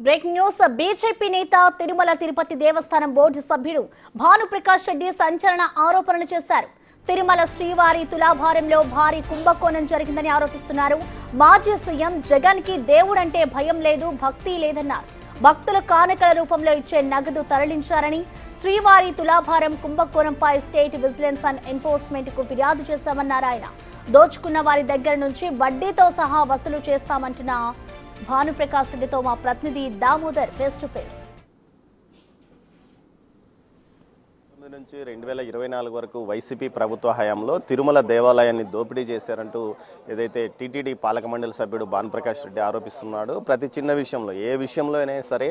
Breaking news. BJP నేత తిరుమల తిరుపతి దేవస్థానం board సభ్యుడు భానుప్రకాష్ రెడ్డి సంచలన ఆరోపణలు చేశారు. తిరుమల శ్రీవారి తులాభారంలో భారీ కుంభకోణం జరిగిందని ఆరోపిస్తున్నారు. మాజీ సీఎం జగన్ కి దేవుడంటే భయం లేదు, భక్తి లేదన్నారు. భక్తుల కానుకల రూపంలో ఇచ్చే నగదు తరలించారని, శ్రీవారి తులాభారం కుంభకోణంపై స్టేట్ విజిలెన్స్ అండ్ ఎన్ఫోర్స్మెంట్ కు ఫిర్యాదు చేశామన్నారు ఆయన. దోచుకున్న వారి దగ్గర నుంచి వడ్డీతో సహా వసూలు చేస్తామంటున్న భానుప్రకాష్ రెడ్డితో మా ప్రతినిధి దామోదర్ ఫేస్ టు ఫేస్. నుంచి 2024 వరకు వైసీపీ ప్రభుత్వ హయాంలో తిరుమల దేవాలయాన్ని దోపిడీ చేశారంటూ ఏదైతే టీటీడీ పాలక మండలి సభ్యుడు భానుప్రకాష్ రెడ్డి ఆరోపిస్తున్నాడు. ప్రతి చిన్న విషయంలో, ఏ విషయంలో అయినా సరే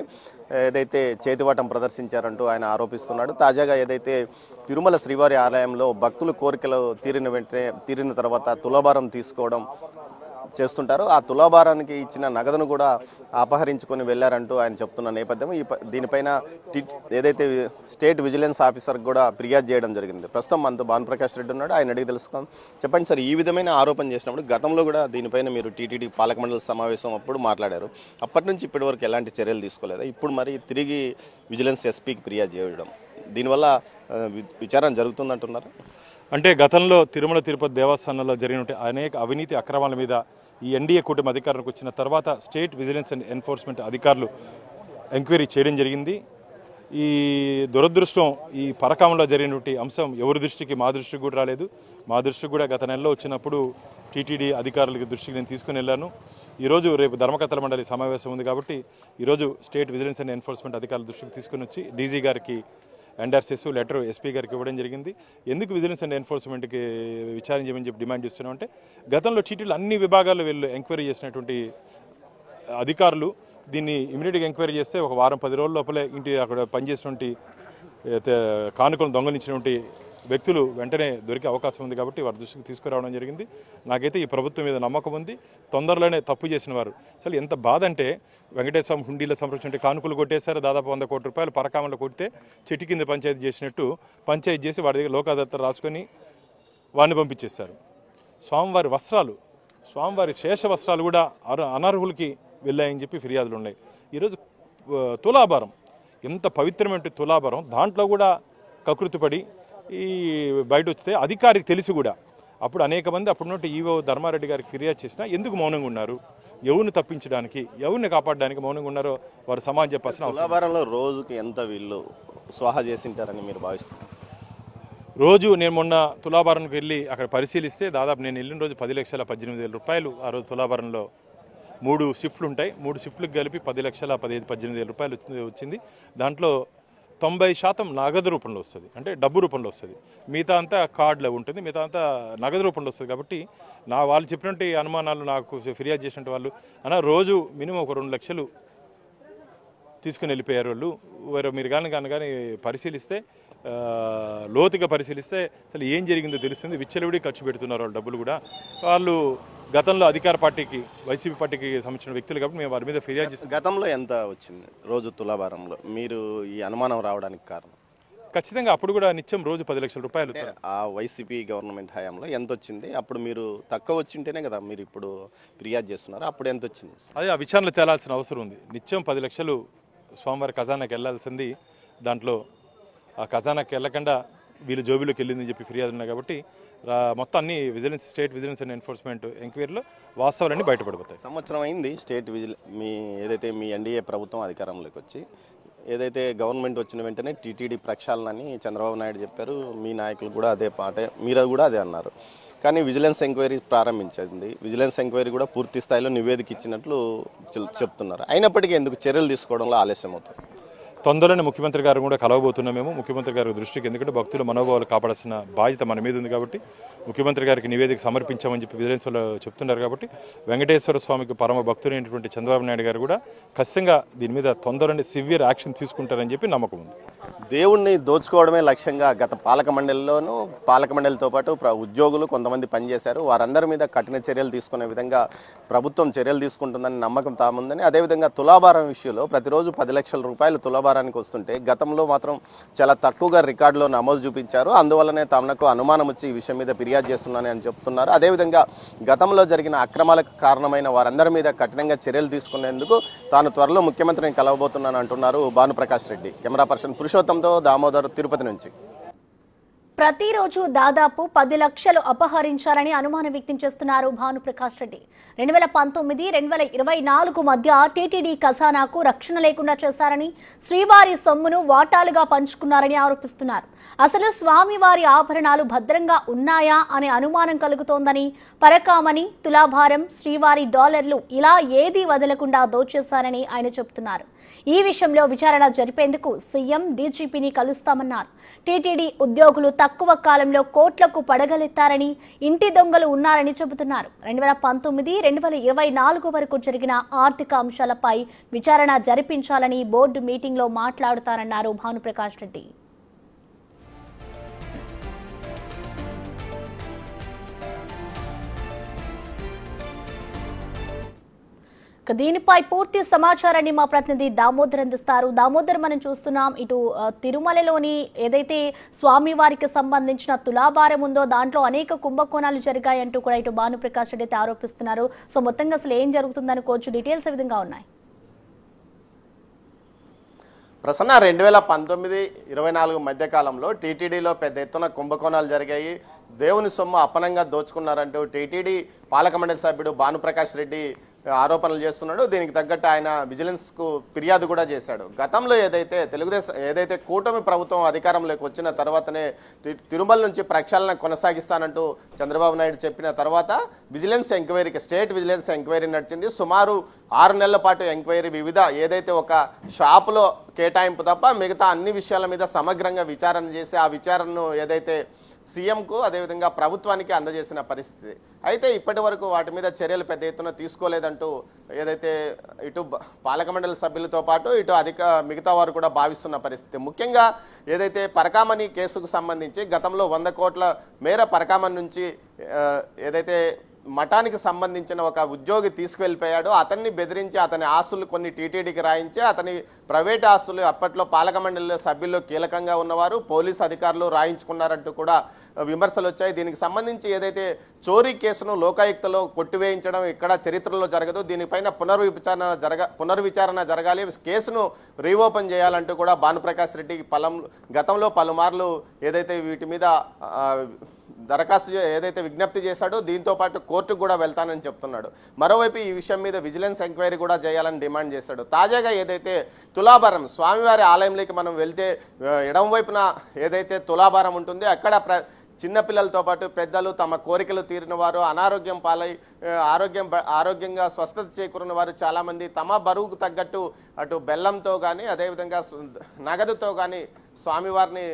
ఏదైతే చేతివాటం ప్రదర్శించారంటూ ఆయన ఆరోపిస్తున్నాడు. తాజాగా ఏదైతే తిరుమల శ్రీవారి ఆలయంలో భక్తుల కోరికలు తీరిన తర్వాత తులాభారం తీసుకోవడం చేస్తుంటారు. ఆ తులాభారానికి ఇచ్చిన నగదును కూడా అపహరించుకొని వెళ్లారంటూ ఆయన చెప్తున్న నేపథ్యం. దీనిపైన ఏదైతే స్టేట్ విజిలెన్స్ ఆఫీసర్ కూడా ఫిర్యాదు చేయడం జరిగింది. ప్రస్తుతం మనతో భానుప్రకాష్ రెడ్డి ఉన్నాడు, ఆయన అడిగి తెలుసుకుందాం. చెప్పండి సార్, ఈ విధమైన ఆరోపణ చేసినప్పుడు గతంలో కూడా దీనిపైన మీరు టీటీడీ పాలక మండలి సమావేశం అప్పుడు మాట్లాడారు. అప్పటి నుంచి ఇప్పటి వరకు ఎలాంటి చర్యలు తీసుకోలేదా? ఇప్పుడు మరి తిరిగి విజిలెన్స్ ఎస్పీకి ఫిర్యాదు చేయడం, దీనివల్ల విచారణ జరుగుతుందంటున్నారు. అంటే గతంలో తిరుమల తిరుపతి దేవస్థానంలో జరిగిన అనేక అవినీతి అక్రమాల మీద ఈ ఎన్డీఏ కూటమి అధికారంలోకి వచ్చిన తర్వాత స్టేట్ విజిలెన్స్ అండ్ ఎన్ఫోర్స్మెంట్ అధికారులు ఎంక్వైరీ చేయడం జరిగింది. ఈ దురదృష్టం, ఈ పరకామంలో జరిగినటువంటి అంశం ఎవరి దృష్టికి, మా దృష్టికి కూడా రాలేదు. మా దృష్టికి కూడా గత నెలలో వచ్చినప్పుడు టీటీడీ అధికారులకి దృష్టికి నేను తీసుకుని వెళ్ళాను. ఈరోజు రేపు ధర్మకర్తల మండలి సమావేశం ఉంది కాబట్టి ఈరోజు స్టేట్ విజిలెన్స్ అండ్ ఎన్ఫోర్స్మెంట్ అధికారుల దృష్టికి తీసుకుని వచ్చి డీజీ గారికి ఎండార్సెస్ లెటర్ ఎస్పీ గారికి ఇవ్వడం జరిగింది. ఎందుకు విజిలెన్స్ అండ్ ఎన్ఫోర్స్మెంట్కి విచారించమని చెప్పి డిమాండ్ చేస్తున్నామంటే, గతంలో టీటీడీలో అన్ని విభాగాల్లో వీళ్ళు ఎంక్వైరీ చేసినటువంటి అధికారులు దీన్ని ఇమీడియట్గా ఎంక్వైరీ చేస్తే ఒక వారం 10 రోజుల లోపలే అక్కడ పనిచేసినటువంటి కానుకలను దొంగలించినటువంటి వ్యక్తులు వెంటనే దొరికే అవకాశం ఉంది కాబట్టి వారి దృష్టికి తీసుకురావడం జరిగింది. నాకైతే ఈ ప్రభుత్వం మీద నమ్మకం ఉంది. తొందరలోనే తప్పు చేసిన వారు, అసలు ఎంత బాధ అంటే, వెంకటేశ్వర స్వామి హుండీలో సంరక్షించే కానుకలు కొట్టేశారు. దాదాపు 100 కోట్ల రూపాయలు పరకామంలో కొడితే చెట్టు కింద పంచాయతీ చేసినట్టు పంచాయతీ చేసి వారి దగ్గర లోకాదత్త రాసుకొని వాడిని పంపించేశారు. స్వామివారి వస్త్రాలు, స్వామివారి శేష వస్త్రాలు కూడా అనర్హులకి వెళ్ళాయని చెప్పి ఫిర్యాదులు ఉన్నాయి. ఈరోజు తులాభారం, ఎంత పవిత్రమైన తులాభారం, దాంట్లో కూడా కకృతిపడి ఈ బయట వస్తే అధికారికి తెలిసి కూడా అప్పుడు అనేక మంది అప్పుడున్నట్టు ఈవో ధర్మారెడ్డి గారికి ఫిర్యాదు చేసినా ఎందుకు మౌనంగా ఉన్నారు? ఎవరిని తప్పించడానికి, ఎవరిని కాపాడడానికి మౌనంగా ఉన్నారో వారు సమాజం చెప్పాల్సిన అవసరం. తులాభారంలో రోజుకి ఎంత వీళ్ళు స్వాహా చేసింటారని మీరు భావిస్తారు? రోజు నేను మొన్న తులాభారంకి వెళ్ళి అక్కడ పరిశీలిస్తే దాదాపు నేను వెళ్ళిన రోజు 10,18,000 రూపాయలు ఆ రోజు తులాభారంలో 3 షిఫ్ట్లు ఉంటాయి. 3 షిఫ్ట్లకు కలిపి 10,15,000-18,000 రూపాయలు వచ్చింది. దాంట్లో 90% నగదు రూపంలో వస్తుంది, అంటే డబ్బు రూపంలో వస్తుంది. మిగతా అంతా కార్డులో ఉంటుంది, మిగతా అంతా నగదు రూపంలో వస్తుంది. కాబట్టి వాళ్ళు చెప్పినట్టు అనుమానాలు నాకు ఫిర్యాదు చేసినట్టు వాళ్ళు రోజు మినిమం ఒక 2 లక్షలు తీసుకుని వెళ్ళిపోయారు వాళ్ళు. మీరు కానీ పరిశీలిస్తే, లోతుగా పరిశీలిస్తే అసలు ఏం జరిగిందో తెలుస్తుంది. విచ్చలవిడి ఖర్చు పెడుతున్నారు వాళ్ళు డబ్బులు కూడా. వాళ్ళు గతంలో అధికార పార్టీకి, వైసీపీ పార్టీకి సంబంధించిన వ్యక్తులు కాబట్టి మేము వారి మీద ఫిర్యాదు చేస్తాం. గతంలో ఎంత వచ్చింది రోజు తులాభారంలో? మీరు ఈ అనుమానం రావడానికి కారణం? ఖచ్చితంగా అప్పుడు కూడా నిత్యం రోజు 10 లక్షల రూపాయలు. ఆ వైసీపీ గవర్నమెంట్ హయాంలో ఎంత వచ్చింది? అప్పుడు మీరు తక్కువ వచ్చింటేనే కదా మీరు ఇప్పుడు ఫిర్యాదు చేస్తున్నారు. అప్పుడు ఎంత వచ్చింది? అదే ఆ విచారణలో తేలాల్సిన అవసరం ఉంది. నిత్యం 10 లక్షలు స్వామివారి ఖజానాకి వెళ్లాల్సింది, దాంట్లో ఆ ఖజానాకి వెళ్ళకుండా వీళ్ళు జోబీలోకి వెళ్ళిందని చెప్పి ఫిర్యాదు ఉన్నాయి. కాబట్టి మొత్తం అన్ని స్టేట్ విజిలెన్స్ అండ్ ఎన్ఫోర్స్మెంట్ ఎంక్వైరీలో వాస్తవాలన్నీ బయటపడిపోతాయి. సంవత్సరం అయింది స్టేట్ ఏదైతే మీ ఎన్డీఏ ప్రభుత్వం అధికారంలోకి వచ్చి, ఏదైతే గవర్నమెంట్ వచ్చిన వెంటనే టీటీడీ ప్రక్షాళనని చంద్రబాబు నాయుడు చెప్పారు. మీ నాయకులు కూడా అదే పాటే, మీరు కూడా అదే అన్నారు. కానీ విజిలెన్స్ ఎంక్వైరీ ప్రారంభించింది. విజిలెన్స్ ఎంక్వైరీ కూడా పూర్తి స్థాయిలో నివేదిక ఇచ్చినట్లు చెప్తున్నారు. అయినప్పటికీ ఎందుకు చర్యలు తీసుకోవడంలో ఆలస్యం అవుతుంది? తొందరలోనే ముఖ్యమంత్రి గారు కూడా కలవబోతున్నాం మేము, ముఖ్యమంత్రి గారి దృష్టికి. ఎందుకంటే భక్తుల మనోభావాలు కాపాడాల్సిన బాధ్యత మన మీద ఉంది కాబట్టి ముఖ్యమంత్రి గారికి నివేదిక సమర్పించామని చెప్పి విజిలెన్స్లో చెప్తున్నారు. కాబట్టి వెంకటేశ్వర స్వామికి పరమ భక్తులైనటువంటి చంద్రబాబు నాయుడు గారు కూడా ఖచ్చితంగా దీని మీద తొందరలోనే సివియర్ యాక్షన్ తీసుకుంటారని చెప్పి నమ్మకం ఉంది. దేవుణ్ణి దోచుకోవడమే లక్ష్యంగా గత పాలక మండలితో పాటు ఉద్యోగులు కొంతమంది పనిచేశారు. వారందరి మీద కఠిన చర్యలు తీసుకునే విధంగా ప్రభుత్వం చర్యలు తీసుకుంటుందని నమ్మకం తాముందని, అదేవిధంగా తులాభారం విషయంలో ప్రతిరోజు 10 లక్షల రూపాయలు తులాభారం వ్యవహారానికి వస్తుంటే గతంలో మాత్రం చాలా తక్కువగా రికార్డులో నమోదు చూపించారు. అందువల్లనే తమకు అనుమానం వచ్చి ఈ విషయం మీద ఫిర్యాదు చేస్తున్నానని అని చెప్తున్నారు. అదేవిధంగా గతంలో జరిగిన అక్రమాలకు కారణమైన వారందరి మీద కఠినంగా చర్యలు తీసుకునేందుకు తాను త్వరలో ముఖ్యమంత్రిని కలవబోతున్నాను అంటున్నారు భానుప్రకాష్ రెడ్డి. కెమెరా పర్సన్ పురుషోత్తంతో దామోదర్, తిరుపతి నుంచి. ప్రతిరోజు దాదాపు 10 లక్షలు అపహరించారని అనుమానం వ్యక్తం చేస్తున్నారు భానుప్రకాష్ రెడ్డి. 2019-2024 మధ్య టీటీడీ ఖజానాకు రక్షణ లేకుండా చేశారని, శ్రీవారి సొమ్మును వాటాలుగా పంచుకున్నారని ఆరోపిస్తున్నారు. అసలు స్వామివారి ఆభరణాలు భద్రంగా ఉన్నాయా అనే అనుమానం కలుగుతోందని, పరకామణి, తులాభారం, శ్రీవారి డాలర్లు ఇలా ఏదీ వదలకుండా దోచేశారని ఆయన చెబుతున్నారు. ఈ విషయంలో విచారణ జరిపేందుకు సీఎం డీజీపీని కలుస్తామన్నారు. టీటీడీ ఉద్యోగులు తక్కువ కాలంలో కోట్లకు పడగలెత్తారని, ఇంటి దొంగలు ఉన్నారని చెబుతున్నారు. 2019-2024 వరకు జరిగిన ఆర్థిక అంశాలపై విచారణ జరిపించాలని బోర్డు మీటింగ్లో మాట్లాడుతారన్నారు భానుప్రకాష్ రెడ్డి. దీనిపై పూర్తి సమాచారాన్ని మా ప్రతినిధి దామోదర్ అందిస్తారు. దామోదర్, మనం చూస్తున్నాం ఇటు తిరుమలలోని ఏదైతే స్వామివారికి సంబంధించిన తులాభారం ఉందో దాంట్లో అనేక కుంభకోణాలు జరిగాయంటూ కూడా ఇటు భానుప్రకాష్ రెడ్డి అయితే ఆరోపిస్తున్నారు. సో మొత్తంగా అసలు ఏం జరుగుతుందనుకోవచ్చు, డీటెయిల్స్ ఏ విధంగా ఉన్నాయి? ప్రసన్న, 2019-24 మధ్య కాలంలో టీటీడీలో పెద్ద ఎత్తున కుంభకోణాలు జరిగాయి. దేవుని సొమ్ము అపనంగా దోచుకున్నారంటూ టీటీడీ పాలక మండలి సభ్యుడు భానుప్రకాష్ రెడ్డి ఆరోపణలు చేస్తున్నాడు. దీనికి తగ్గట్టు ఆయన విజిలెన్స్కు ఫిర్యాదు కూడా చేశాడు. గతంలో ఏదైతే కూటమి ప్రభుత్వం అధికారంలోకి వచ్చిన తర్వాతనే తిరుమల నుంచి ప్రక్షాళన కొనసాగిస్తానంటూ చంద్రబాబు నాయుడు చెప్పిన తర్వాత స్టేట్ విజిలెన్స్ ఎంక్వైరీ నడిచింది. సుమారు 6 నెలల పాటు ఎంక్వైరీ వివిధ ఏదైతే ఒక షాపులో కేటాయింపు తప్ప మిగతా అన్ని విషయాల మీద సమగ్రంగా విచారణ చేసి ఆ విచారణను ఏదైతే సీఎంకు అదేవిధంగా ప్రభుత్వానికి అందజేసిన పరిస్థితి. అయితే ఇప్పటి వరకు వాటి మీద చర్యలు పెద్ద ఎత్తున తీసుకోలేదంటూ ఏదైతే ఇటు పాలక మండలి సభ్యులతో పాటు ఇటు మిగతా వారు కూడా భావిస్తున్న పరిస్థితి. ముఖ్యంగా ఏదైతే పరకామణి కేసుకు సంబంధించి గతంలో 100 కోట్ల మేర పరకామణి నుంచి ఏదైతే మఠానికి సంబంధించిన ఒక ఉద్యోగి తీసుకువెళ్ళిపోయాడు. అతన్ని బెదిరించి అతని ఆస్తులు కొన్ని టీటీడీకి రాయించి అతని ప్రైవేట్ ఆస్తులు అప్పట్లో పాలక మండలి సభ్యుల్లో కీలకంగా ఉన్నవారు పోలీసు అధికారులు రాయించుకున్నారంటూ కూడా విమర్శలు వచ్చాయి. దీనికి సంబంధించి ఏదైతే చోరీ కేసును లోకాయుక్తలో కొట్టివేయించడం ఇక్కడ చరిత్రలో జరగదు, దీనిపైన పునర్విచారణ జరగాలి, కేసును రీఓపెన్ చేయాలంటూ కూడా భానుప్రకాష్ రెడ్డి గతంలో పలుమార్లు ఏదైతే వీటి మీద దరఖాస్తు ఏదైతే విజ్ఞప్తి చేశాడో దీంతో పాటు కోర్టుకు కూడా వెళ్తానని చెప్తున్నాడు. మరోవైపు ఈ విషయం మీద విజిలెన్స్ ఎంక్వైరీ కూడా చేయాలని డిమాండ్ చేశాడు. తాజాగా ఏదైతే తులాభారం స్వామివారి ఆలయంలోకి మనం వెళ్తే ఎడమ వైపున ఏదైతే తులాభారం ఉంటుందో అక్కడ చిన్నపిల్లలతో పాటు పెద్దలు తమ కోరికలు తీరిన వారు, అనారోగ్యం పాలై ఆరోగ్యంగా స్వస్థత చేకూరిన వారు చాలామంది తమ బరువుకు తగ్గట్టు అటు బెల్లంతో కానీ అదేవిధంగా నగదుతో కానీ స్వామివారిని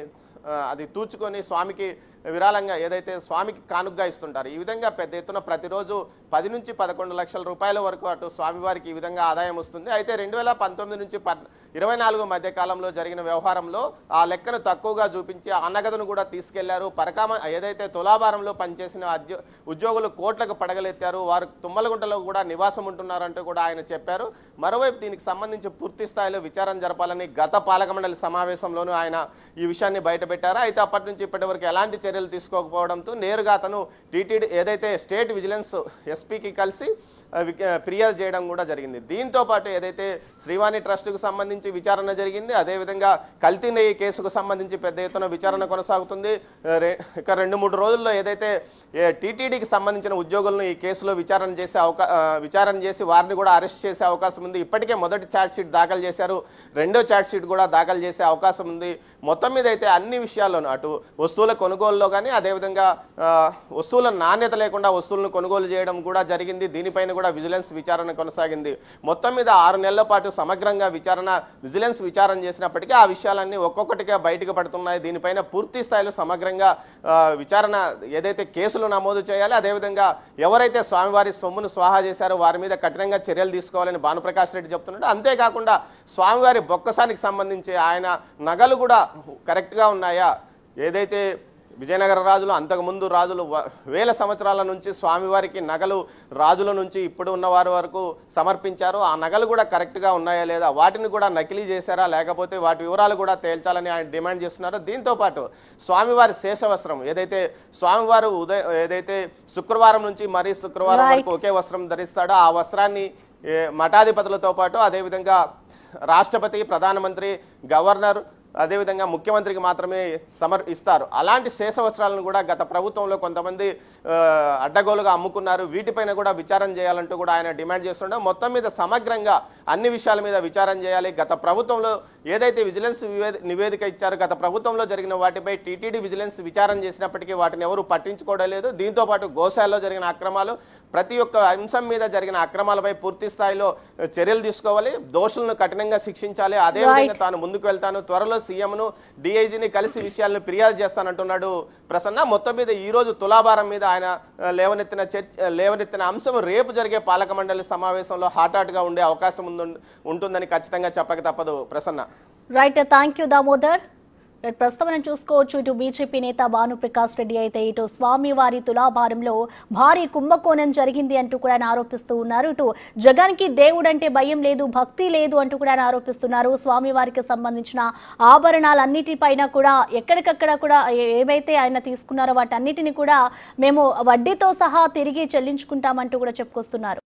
అది తూచుకొని స్వామికి విరాళంగా ఏదైతే స్వామికి కానుగ్గా ఇస్తుంటారు. ఈ విధంగా పెద్ద ఎత్తున ప్రతిరోజు 10 నుంచి 11 లక్షల రూపాయల వరకు అటు స్వామివారికి ఈ విధంగా ఆదాయం వస్తుంది. అయితే 2019 నుంచి 24 మధ్య కాలంలో జరిగిన వ్యవహారంలో ఆ లెక్కను తక్కువగా చూపించి ఆ నగదును కూడా తీసుకెళ్లారు. ఏదైతే తులాభారంలో పనిచేసిన ఉద్యోగులు కోట్లకు పడగలెత్తారు, వారు తుమ్మలగుంటలో కూడా నివాసం ఉంటున్నారంటూ కూడా ఆయన చెప్పారు. మరోవైపు దీనికి సంబంధించి పూర్తి స్థాయిలో విచారణ జరపాలని గత పాలక మండలి సమావేశంలోనూ ఆయన ఈ విషయాన్ని బయటపెట్టారు. అయితే అప్పటి నుంచి ఇప్పటి వరకు ఎలాంటి చర్యలు తీసుకోకపోవడంతో నేరుగా అతను టీటీడీ ఏదైతే స్టేట్ విజిలెన్స్ ఎస్పీకి కలిసి ఫిర్యాదు చేయడం కూడా జరిగింది. దీంతో పాటు ఏదైతే శ్రీవాణి ట్రస్టుకు సంబంధించి విచారణ జరిగింది, అదేవిధంగా కల్తీ నెయ్యి కేసుకు సంబంధించి పెద్ద ఎత్తున విచారణ కొనసాగుతుంది. ఇక 2-3 రోజుల్లో ఏదైతే టీటీడీకి సంబంధించిన ఉద్యోగులను ఈ కేసులో విచారణ చేసి వారిని కూడా అరెస్ట్ చేసే అవకాశం ఉంది. ఇప్పటికే మొదటి ఛార్జ్షీట్ దాఖలు చేశారు, రెండో ఛార్జ్షీట్ కూడా దాఖలు చేసే అవకాశం ఉంది. మొత్తం మీద అయితే అన్ని విషయాల్లోనూ అటు వస్తువుల కొనుగోలులో కానీ అదేవిధంగా వస్తువుల నాణ్యత లేకుండా వస్తువులను కొనుగోలు చేయడం కూడా జరిగింది. దీనిపైన కూడా విజిలెన్స్ విచారణ కొనసాగింది. మొత్తం మీద 6 నెలల పాటు సమగ్రంగా విజిలెన్స్ విచారణ చేసినప్పటికీ ఆ విషయాలన్నీ ఒక్కొక్కటిగా బయటకు పడుతున్నాయి. దీనిపైన పూర్తి స్థాయిలో సమగ్రంగా విచారణ ఏదైతే కేసులు నమోదు చేయాలి, అదేవిధంగా ఎవరైతే స్వామివారి సొమ్మును స్వాహా చేశారో వారి మీద కఠినంగా చర్యలు తీసుకోవాలని భానుప్రకాష్ రెడ్డి చెప్తున్నాడు. అంతేకాకుండా స్వామివారి బొక్కసానికి సంబంధించి ఆయన నగలు కూడా కరెక్ట్గా ఉన్నాయా, ఏదైతే విజయనగర రాజులు, అంతకుముందు రాజులు వేల సంవత్సరాల నుంచి స్వామివారికి నగలు రాజుల నుంచి ఇప్పుడు ఉన్న వారి వరకు సమర్పించారు. ఆ నగలు కూడా కరెక్ట్గా ఉన్నాయా లేదా, వాటిని కూడా నకిలీ చేశారా లేకపోతే వాటి వివరాలు కూడా తేల్చాలని ఆయన డిమాండ్ చేస్తున్నారు. దీంతో పాటు స్వామివారి శేషవస్త్రం ఏదైతే స్వామివారు ఏదైతే శుక్రవారం నుంచి మరీ శుక్రవారం వరకు ఒకే వస్త్రం ధరిస్తాడో ఆ వస్త్రాన్ని మఠాధిపతులతో పాటు అదేవిధంగా రాష్ట్రపతి, ప్రధానమంత్రి, గవర్నర్, అదేవిధంగా ముఖ్యమంత్రికి మాత్రమే ఇస్తారు. అలాంటి శేషవస్త్రాలను కూడా గత ప్రభుత్వంలో కొంతమంది అడ్డగోలుగా అమ్ముకున్నారు. వీటిపైన కూడా విచారణ చేయాలంటూ కూడా ఆయన డిమాండ్ చేస్తుండడం. మొత్తం మీద సమగ్రంగా అన్ని విషయాల మీద విచారణ చేయాలి. గత ప్రభుత్వంలో ఏదైతే విజిలెన్స్ నివేదిక ఇచ్చారో గత ప్రభుత్వంలో జరిగిన వాటిపై టీటీడీ విజిలెన్స్ విచారణ చేసినప్పటికీ వాటిని ఎవరు పట్టించుకోవడం లేదు. దీంతో పాటు గోశాలలో జరిగిన అక్రమాలు, ప్రతి ఒక్క అంశం మీద జరిగిన అక్రమాలపై పూర్తి స్థాయిలో చర్యలు తీసుకోవాలి. దోషులను కఠినంగా శిక్షించాలి. అదేవిధంగా తాను ముందుకు వెళ్తాను, త్వరలో సీఎంను, డీఐజీని కలిసి విషయాలను ఫిర్యాదు చేస్తానంటున్నాడు ప్రసన్న. మొత్తం మీద ఈ రోజు తులాభారం మీద ఆయన లేవనెత్తిన అంశం రేపు జరిగే పాలక మండలి సమావేశంలో హాట్ గా ఉండే అవకాశం ఉంటుందని ఖచ్చితంగా చెప్పక తప్పదు Prasanna. Right, thank you Damodar. ప్రస్తుతం మనం చూసుకోవచ్చు, ఇటు బీజేపీ నేత భానుప్రకాష్ రెడ్డి అయితే ఇటు స్వామివారి తులాభారంలో భారీ కుంభకోణం జరిగింది అంటూ కూడా ఆయన ఆరోపిస్తూ ఉన్నారు. ఇటు జగన్కి దేవుడు అంటే భయం లేదు, భక్తి లేదు అంటూ కూడా ఆయన ఆరోపిస్తున్నారు. స్వామివారికి సంబంధించిన ఆభరణాలన్నిటిపైన కూడా ఎక్కడికక్కడ కూడా ఏవైతే ఆయన తీసుకున్నారో వాటన్నిటిని కూడా మేము వడ్డీతో సహా తిరిగి చెల్లించుకుంటామంటూ కూడా చెప్పుకొస్తున్నారు.